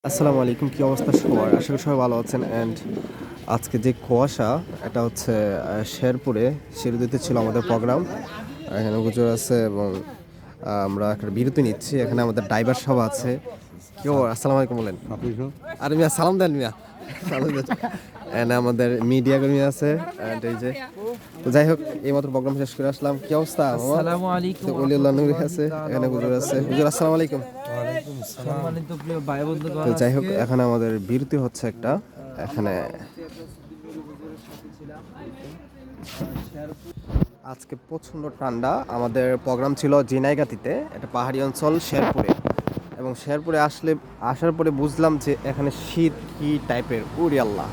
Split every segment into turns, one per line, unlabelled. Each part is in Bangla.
আসসালামু আলাইকুম, কি অবস্থা সবার? আশা করি সবাই ভালো আছেন। অ্যান্ড আজকে যে কুয়াশা, এটা হচ্ছে শেরপুরে শিরুদিতে ছিল আমাদের প্রোগ্রাম। এখানে হুজুর আছে এবং আমরা একটা বিরতি নিচ্ছি। এখানে আমাদের ড্রাইভার সব আছে। কি খবর? আসসালামু আলাইকুম বলেন। আরে মিয়া সালাম দেন মিয়া। সালাম দেন। And আমাদের মিডিয়া কর্মী আছে। And এই যে, তো যাই হোক, এইমাত্র প্রোগ্রাম শেষ করে আসলাম। কি অবস্থা মামা?
আসসালামু আলাইকুম
তো ওলিউল্লাহ নূরি আছে, এখানে হুজুর আছে। হুজুর আসসালামু আলাইকুম।
সম্মানিত প্রিয় ভাই বন্ধুগণ,
তো যাই হোক,
আজকে
এখানে আমাদের বিরতি হচ্ছে একটা। এখানে আজকে প্রচণ্ড ঠান্ডা। আমাদের প্রোগ্রাম ছিল জিনাইগাতিতে, একটা পাহাড়ি অঞ্চল শেরপুরে। এবং শেরপুরে আসার পরে বুঝলাম যে এখানে শীত কি টাইপের। উরি আল্লাহ,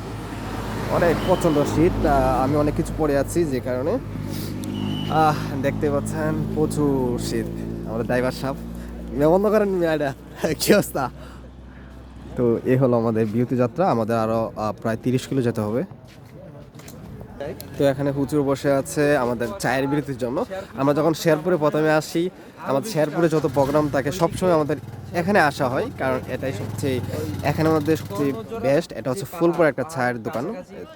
অনেক প্রচণ্ড শীত। আমি অনেক কিছু পরে আছি, যে কারণে দেখতে পাচ্ছেন প্রচুর শীত। আমাদের ড্রাইভার সাহেব বন্ধ করেন মেয়াটা। কি অবস্থা? তো এ হলো আমাদের বিরতি যাত্রা। আমাদের আরও প্রায় 30 কিলো যেতে হবে। তো এখানে হুজুর বসে আছে আমাদের চায়ের বিরতির জন্য। আমরা যখন শেরপুরে প্রথমে আসি, আমাদের শেরপুরে যত প্রোগ্রাম থাকে সবসময় আমাদের এখানে আসা হয়, কারণ এটাই সবচেয়ে, এখানের মধ্যে সবচেয়ে বেস্ট। এটা হচ্ছে ফুলপুর একটা চায়ের দোকান,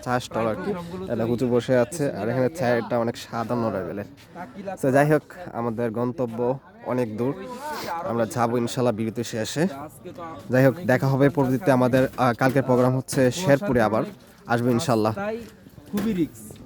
চা স্টল আর কি। এটা হুজুর বসে আছে, আর এখানে চায়েরটা অনেক সাধারণ লেভেলের। তো যাই হোক, আমাদের গন্তব্য অনেক দূর, আমরা যাবো ইনশাল্লাহ বিরতি শেষে। যাই হোক, দেখা হবে পরবর্তীতে। আমাদের কালকের প্রোগ্রাম হচ্ছে শেরপুরে, আবার আসবো ইনশাল্লাহ।
খুবই রিস্ক।